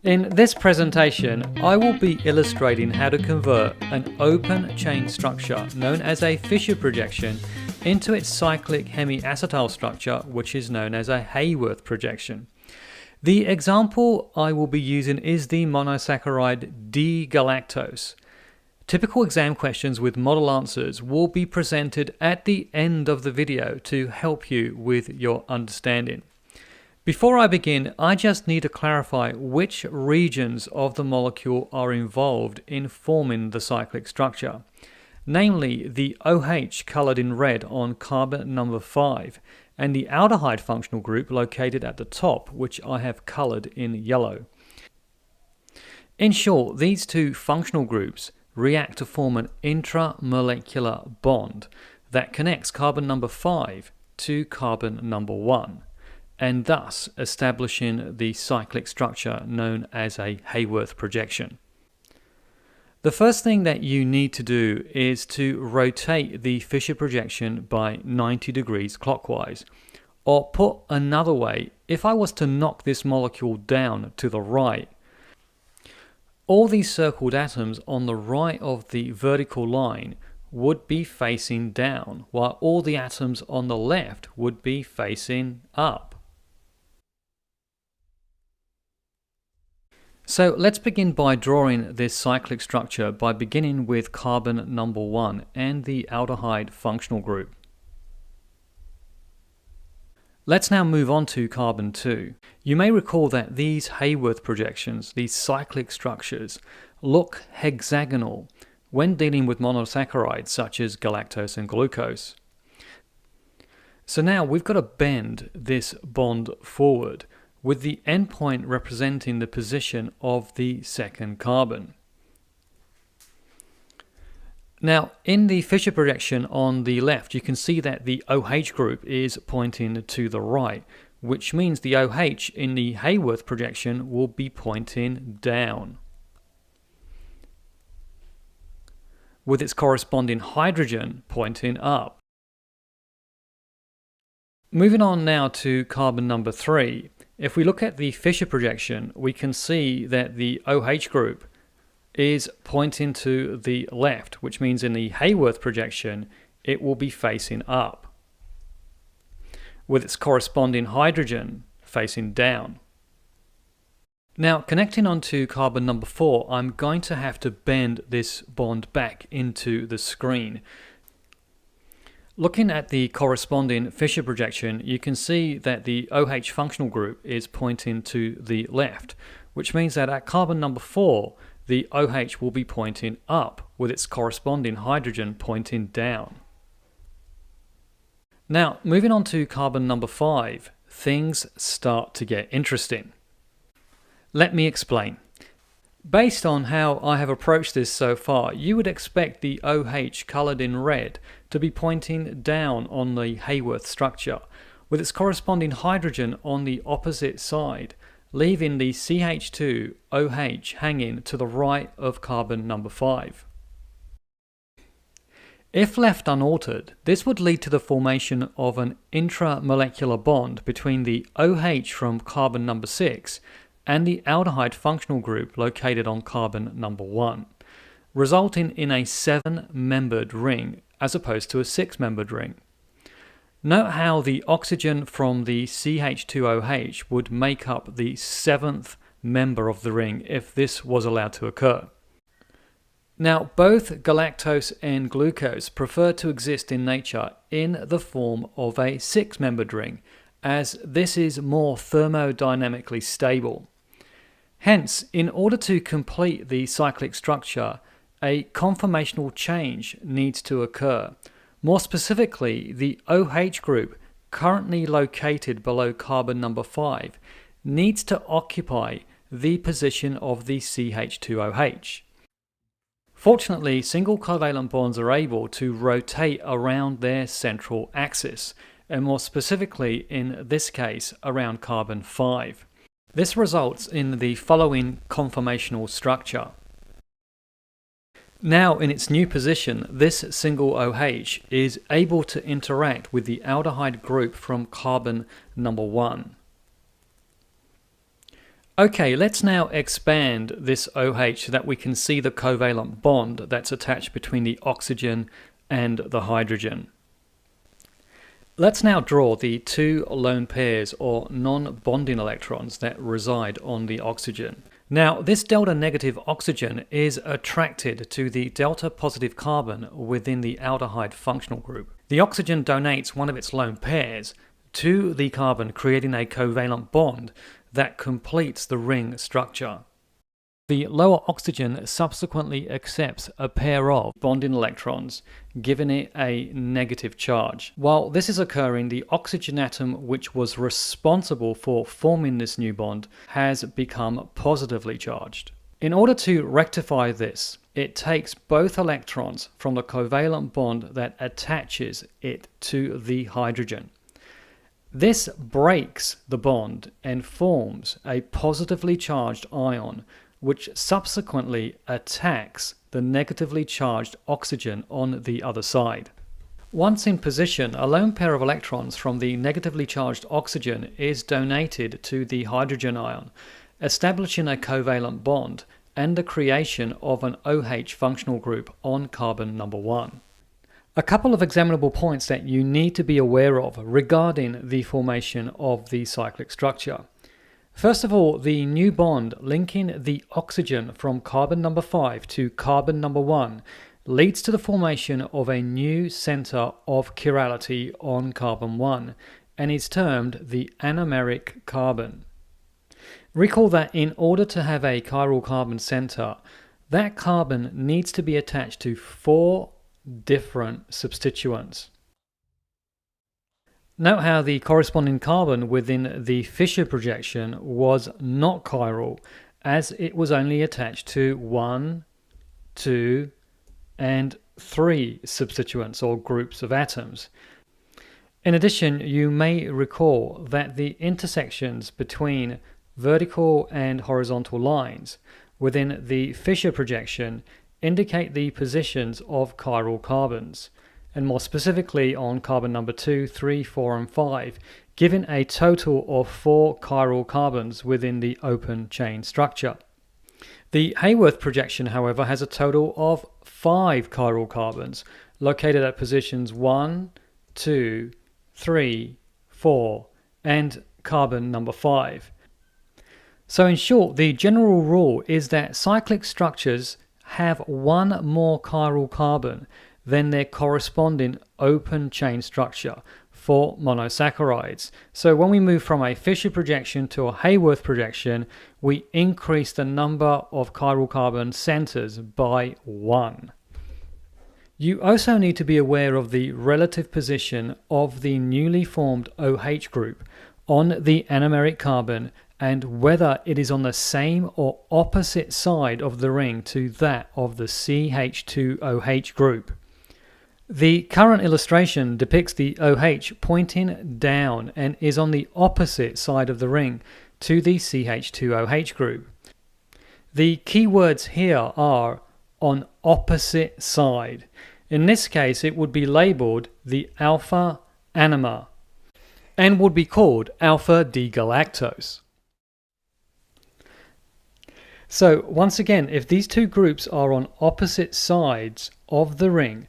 In this presentation, I will be illustrating how to convert an open chain structure known as a Fischer projection into its cyclic hemiacetal structure, which is known as a Haworth projection. The example I will be using is the monosaccharide D-galactose. Typical exam questions with model answers will be presented at the end of the video to help you with your understanding. Before I begin, I just need to clarify which regions of the molecule are involved in forming the cyclic structure, namely the OH coloured in red on carbon number 5 and the aldehyde functional group located at the top, which I have coloured in yellow. In short, these two functional groups react to form an intramolecular bond that connects carbon number 5 to carbon number 1. And thus establishing the cyclic structure known as a Haworth projection. The first thing that you need to do is to rotate the Fischer projection by 90 degrees clockwise. Or put another way, if I was to knock this molecule down to the right, all these circled atoms on the right of the vertical line would be facing down, while all the atoms on the left would be facing up. So let's begin by drawing this cyclic structure by beginning with carbon number 1 and the aldehyde functional group. Let's now move on to carbon 2. You may recall that these Haworth projections, these cyclic structures, look hexagonal when dealing with monosaccharides such as galactose and glucose. So now we've got to bend this bond forward, with the endpoint representing the position of the second carbon. Now, in the Fischer projection on the left, you can see that the OH group is pointing to the right, which means the OH in the Haworth projection will be pointing down, with its corresponding hydrogen pointing up. Moving on now to carbon number 3. If we look at the Fischer projection, we can see that the OH group is pointing to the left, which means in the Haworth projection, it will be facing up, with its corresponding hydrogen facing down. Now, connecting onto carbon number 4, I'm going to have to bend this bond back into the screen. Looking at the corresponding Fischer projection, you can see that the OH functional group is pointing to the left, which means that at carbon number 4, the OH will be pointing up, with its corresponding hydrogen pointing down. Now, moving on to carbon number 5, things start to get interesting. Let me explain. Based on how I have approached this so far, you would expect the OH coloured in red to be pointing down on the Haworth structure, with its corresponding hydrogen on the opposite side, leaving the CH2OH hanging to the right of carbon number 5. If left unaltered, this would lead to the formation of an intramolecular bond between the OH from carbon number 6 and the aldehyde functional group located on carbon number 1, resulting in a 7-membered ring as opposed to a 6-membered ring. Note how the oxygen from the CH2OH would make up the 7th member of the ring if this was allowed to occur. Now, both galactose and glucose prefer to exist in nature in the form of a 6-membered ring, as this is more thermodynamically stable. Hence, in order to complete the cyclic structure, a conformational change needs to occur. More specifically, the OH group, currently located below carbon number 5, needs to occupy the position of the CH2OH. Fortunately, single covalent bonds are able to rotate around their central axis, and more specifically, in this case, around carbon 5. This results in the following conformational structure. Now in its new position, this single OH is able to interact with the aldehyde group from carbon number 1. Okay, let's now expand this OH so that we can see the covalent bond that's attached between the oxygen and the hydrogen. Let's now draw the two lone pairs or non-bonding electrons that reside on the oxygen. Now, this delta negative oxygen is attracted to the delta positive carbon within the aldehyde functional group. The oxygen donates one of its lone pairs to the carbon, creating a covalent bond that completes the ring structure. The lower oxygen subsequently accepts a pair of bonding electrons, giving it a negative charge. While this is occurring, the oxygen atom which was responsible for forming this new bond has become positively charged. In order to rectify this, it takes both electrons from the covalent bond that attaches it to the hydrogen. This breaks the bond and forms a positively charged ion, which subsequently attacks the negatively charged oxygen on the other side. Once in position, a lone pair of electrons from the negatively charged oxygen is donated to the hydrogen ion, establishing a covalent bond and the creation of an OH functional group on carbon number 1. A couple of examinable points that you need to be aware of regarding the formation of the cyclic structure. First of all, the new bond linking the oxygen from carbon number 5 to carbon number 1 leads to the formation of a new center of chirality on carbon 1 and is termed the anomeric carbon. Recall that in order to have a chiral carbon center, that carbon needs to be attached to 4 different substituents. Note how the corresponding carbon within the Fischer projection was not chiral, as it was only attached to 1, 2, and 3 substituents or groups of atoms. In addition, you may recall that the intersections between vertical and horizontal lines within the Fischer projection indicate the positions of chiral carbons, and more specifically on carbon number 2, 3, 4, and 5, giving a total of 4 chiral carbons within the open chain structure. The Haworth projection, however, has a total of 5 chiral carbons located at positions 1, 2, 3, 4, and carbon number 5. So in short, the general rule is that cyclic structures have one more chiral carbon than their corresponding open chain structure for monosaccharides. So when we move from a Fischer projection to a Haworth projection, we increase the number of chiral carbon centers by 1. You also need to be aware of the relative position of the newly formed OH group on the anomeric carbon and whether it is on the same or opposite side of the ring to that of the CH2OH group. The current illustration depicts the OH pointing down and is on the opposite side of the ring to the CH2OH group. The key words here are on opposite side. In this case, it would be labeled the alpha anomer and would be called alpha D-galactose. So once again, if these two groups are on opposite sides of the ring,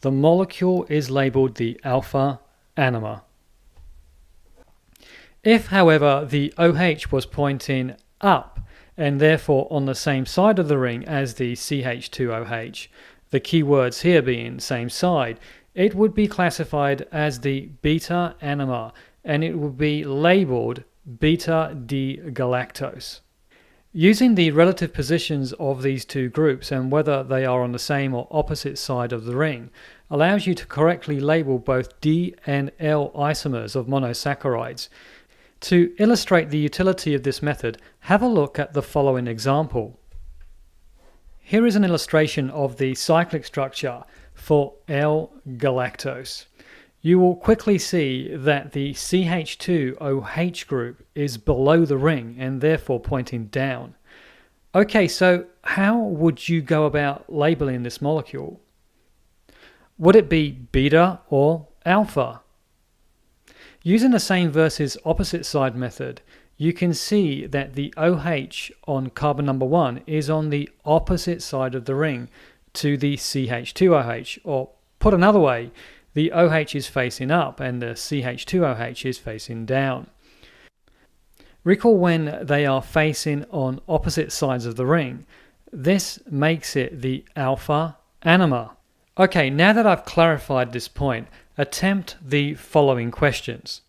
the molecule is labeled the alpha anomer. If, however, the OH was pointing up and therefore on the same side of the ring as the CH2OH, the key words here being same side, it would be classified as the beta anomer and it would be labeled beta D-galactose. Using the relative positions of these two groups and whether they are on the same or opposite side of the ring allows you to correctly label both D and L isomers of monosaccharides. To illustrate the utility of this method, have a look at the following example. Here is an illustration of the cyclic structure for L-galactose. You will quickly see that the CH2OH group is below the ring and therefore pointing down. Okay, so how would you go about labeling this molecule? Would it be beta or alpha? Using the same versus opposite side method, you can see that the OH on carbon number 1 is on the opposite side of the ring to the CH2OH, or put another way, the OH is facing up and the CH2OH is facing down. Recall when they are facing on opposite sides of the ring, this makes it the alpha anomer. Okay, now that I've clarified this point, attempt the following questions.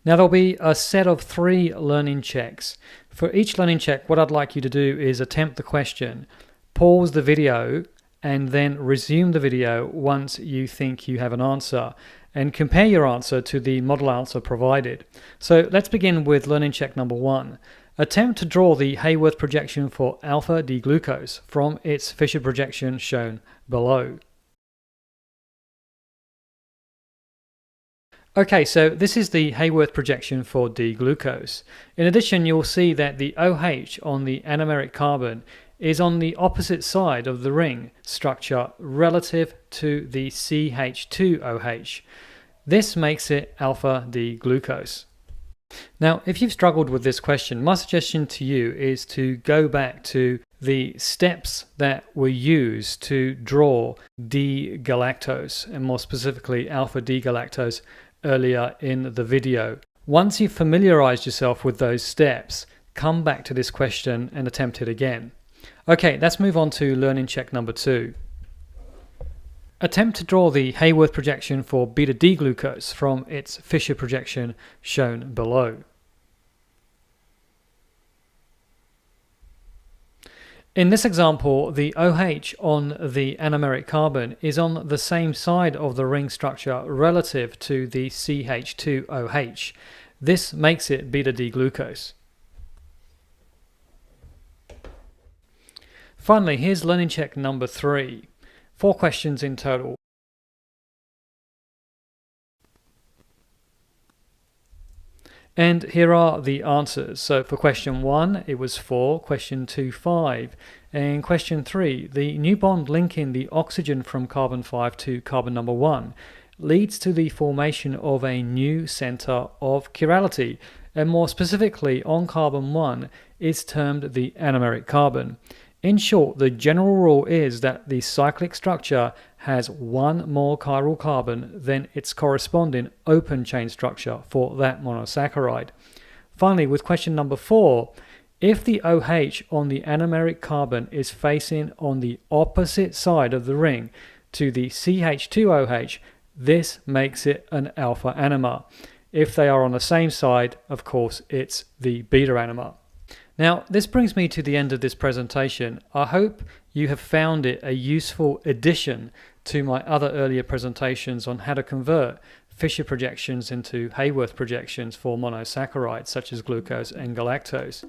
Now there'll be a set of 3 learning checks. For each learning check, what I'd like you to do is attempt the question, pause the video, and then resume the video once you think you have an answer, and compare your answer to the model answer provided. So let's begin with learning check number 1. Attempt to draw the Haworth projection for alpha D-glucose from its Fischer projection shown below. Okay, so this is the Haworth projection for D-glucose. In addition, you'll see that the OH on the anomeric carbon is on the opposite side of the ring structure relative to the CH2OH. This makes it alpha D-glucose. Now, if you've struggled with this question, my suggestion to you is to go back to the steps that were used to draw D-galactose, and more specifically alpha D-galactose, earlier in the video. Once you've familiarized yourself with those steps, come back to this question and attempt it again. Okay, let's move on to learning check number 2. Attempt to draw the Haworth projection for beta D-glucose from its Fischer projection shown below. In this example, the OH on the anomeric carbon is on the same side of the ring structure relative to the CH2OH. This makes it beta D-glucose. Finally, here's learning check number 3. 4 questions in total. And here are the answers. So for question 1, it was 4, question 2, 5, and question 3, the new bond linking the oxygen from carbon 5 to carbon number 1 leads to the formation of a new center of chirality, and more specifically on carbon 1 is termed the anomeric carbon. In short, the general rule is that the cyclic structure has one more chiral carbon than its corresponding open chain structure for that monosaccharide. Finally, with question number 4, if the OH on the anomeric carbon is facing on the opposite side of the ring to the CH2OH, this makes it an alpha anomer. If they are on the same side, of course, it's the beta anomer. Now, this brings me to the end of this presentation. I hope you have found it a useful addition to my other earlier presentations on how to convert Fischer projections into Haworth projections for monosaccharides such as glucose and galactose.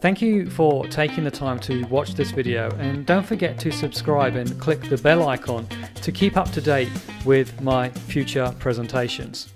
Thank you for taking the time to watch this video, and don't forget to subscribe and click the bell icon to keep up to date with my future presentations.